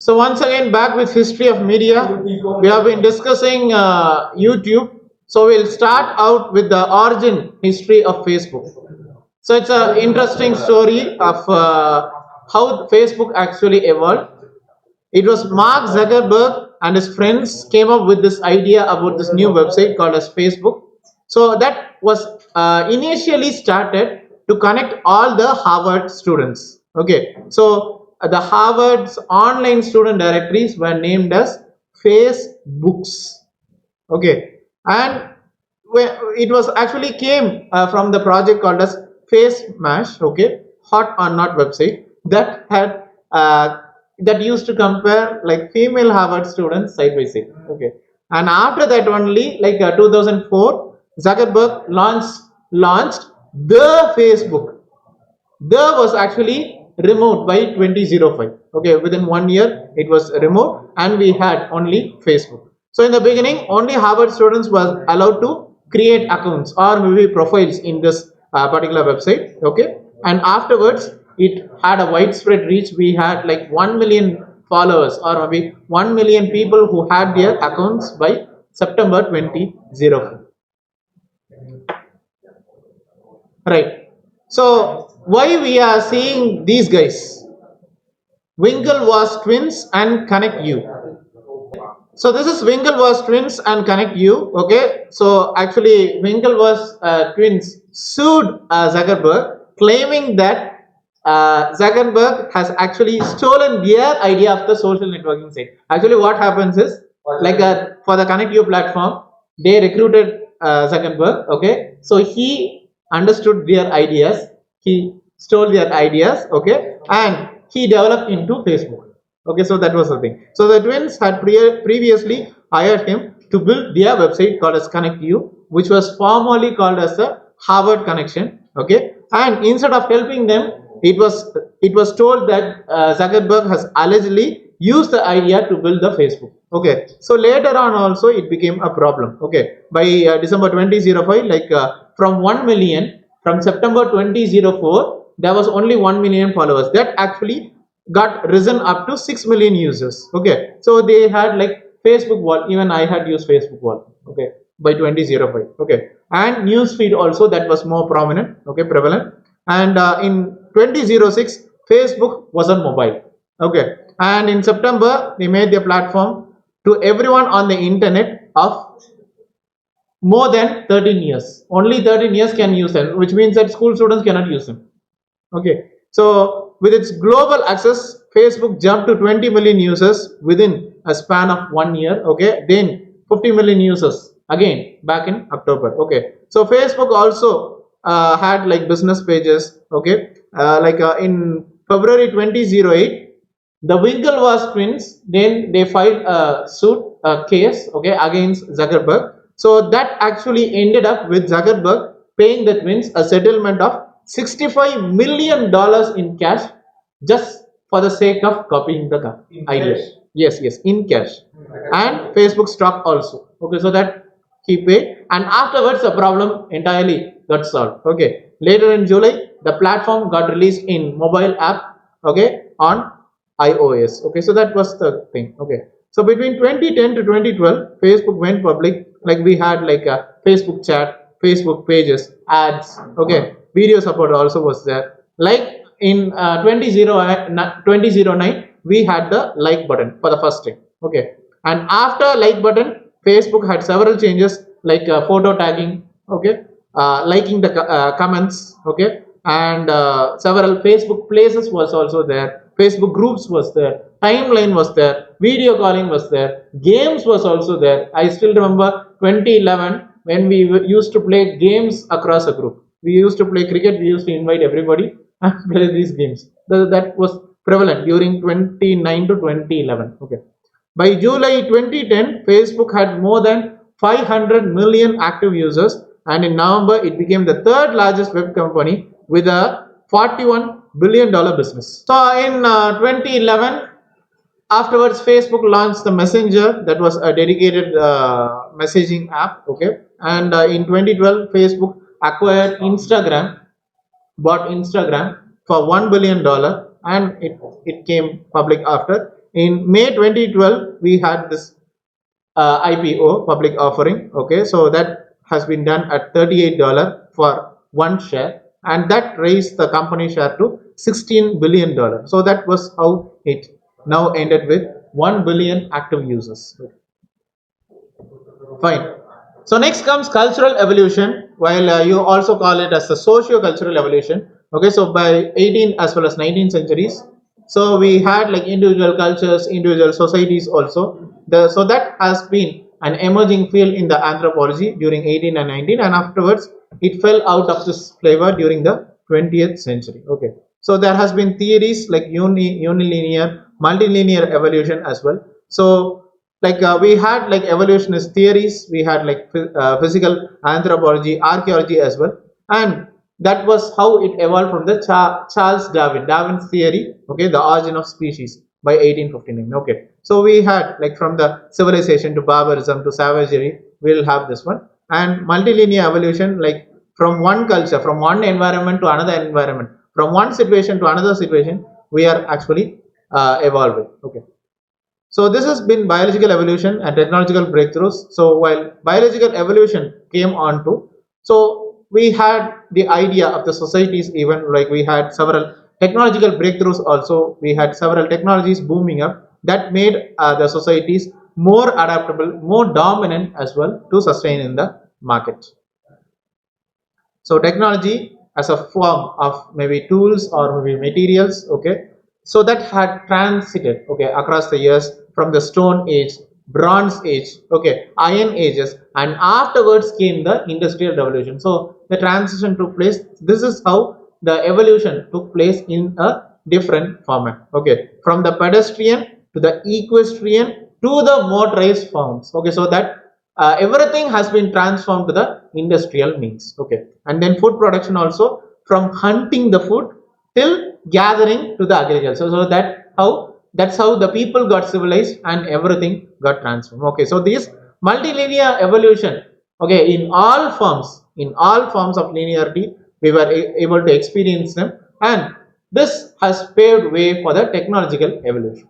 So once again back with history of media. We have been discussing YouTube. So we'll start out with the origin history of Facebook. So it's an interesting story of how Facebook actually evolved. It was Mark Zuckerberg and his friends came up with this idea about this new website called as Facebook. So that was initially started to connect all the Harvard students. Okay, so the Harvard's online student directories were named as Facebooks. Okay, and it was actually came from the project called as Face Mash. Okay, hot or not website that had that used to compare like female Harvard students side by side. Okay, and after that only like 2004 Zuckerberg launched the Facebook. The was actually removed by 2005. Okay, within 1 year it was removed and we had only Facebook. So in the beginning only Harvard students was allowed to create accounts or maybe profiles in this particular website. Okay, and afterwards it had a widespread reach. We had like 1 million followers or maybe 1 million people who had their accounts by September 2004. Right. So why we are seeing these guys? Winklevoss twins and ConnectU. So this is Winklevoss twins and ConnectU. Okay. So actually Winklevoss twins sued Zuckerberg, claiming that Zuckerberg has actually stolen their idea of the social networking site. Actually, what happens is like for the ConnectU platform, they recruited Zuckerberg. Okay. So he understood their ideas. He stole their ideas. Okay, and he developed into Facebook. Okay, so that was the thing. So the twins had previously hired him to build their website called as ConnectU, which was formerly called as the Harvard Connection. Okay, and instead of helping them, it was told that Zuckerberg has allegedly used the idea to build the Facebook. Okay, so later on also it became a problem. Okay, by December 2005, like from 1 million, from September 2004, there was only 1 million followers. That actually got risen up to 6 million users. Okay, so they had like Facebook wall. Even I had used Facebook wall. Okay, by 2005. Okay, and newsfeed also, that was more prominent. Okay, prevalent. And in 2006 Facebook was on mobile. Okay, and in September they made their platform to everyone on the internet of more than 13 years. Only 13 years can use them, which means that school students cannot use them. Okay, so with its global access, Facebook jumped to 20 million users within a span of 1 year. Okay, then 50 million users again back in October. Okay, so Facebook also had like business pages. Okay, like in February 2008, the Winklevoss twins then they filed a suit, a case, okay, against Zuckerberg. So that actually ended up with Zuckerberg paying the twins a settlement of $65 million in cash, just for the sake of copying the ideas. Yes, yes, in cash, and Facebook stock also. Okay, so that he paid, and afterwards the problem entirely got solved. Okay, later in July, the platform got released in mobile app. Okay, on iOS. Okay, so that was the thing. Okay, so between 2010 to 2012, Facebook went public. Like we had like a Facebook chat, Facebook pages, ads. Okay, video support also was there. Like in 2009, we had the like button for the first time. Okay, and after like button, Facebook had several changes like photo tagging. Okay, liking the comments. Okay, and several Facebook places was also there. Facebook groups was there. Timeline was there. Video calling was there. Games was also there. I still remember 2011 when we used to play games across a group. We used to play cricket. We used to invite everybody and play these games. That was prevalent during 2009 to 2011. Okay. By July 2010, Facebook had more than 500 million active users, and in November, it became the third largest web company with a $41 billion business. So in 2011, afterwards, Facebook launched the Messenger, that was a dedicated messaging app. Okay, and in 2012, Facebook acquired Instagram, bought Instagram for $1 billion, and it came public after. In May 2012, we had this IPO, public offering. Okay, so that has been done at $38 for one share, and that raised the company share to $16 billion. So that was how it now ended with 1 billion active users. Fine. So next comes cultural evolution, while you also call it as the socio-cultural evolution. Okay, so by 18th as well as 19th centuries, so we had like individual cultures, individual societies also. So that has been an emerging field in the anthropology during 18 and 19, and afterwards it fell out of this flavor during the 20th century. Okay, so there has been theories like unilinear, multilinear evolution as well. So like we had like evolutionist theories, we had like physical anthropology, archaeology as well, and that was how it evolved from the Charles Darwin's theory. Okay, the origin of species by 1859. Okay, so we had like from the civilization to barbarism to savagery, we'll have this one. And multilinear evolution, like from one culture, from one environment to another environment, from one situation to another situation, we are actually evolving. Okay, so this has been biological evolution and technological breakthroughs. So while biological evolution came on to, so we had the idea of the societies, even like we had several technological breakthroughs also. We had several technologies booming up that made the societies more adaptable, more dominant as well to sustain in the market. So technology as a form of maybe tools or maybe materials, okay, so that had transited, okay, across the years from the stone age, bronze age, okay, iron ages, and afterwards came the industrial revolution. So the transition took place. This is how the evolution took place in a different format, okay, from the pedestrian to the equestrian to the motorized forms. Okay, so that everything has been transformed to the industrial means. Okay, and then food production also, from hunting the food till gathering to the agriculture. So that's how the people got civilized and everything got transformed. Okay, so this multilinear evolution, okay, in all forms of linearity, we were able to experience them, and this has paved way for the technological evolution.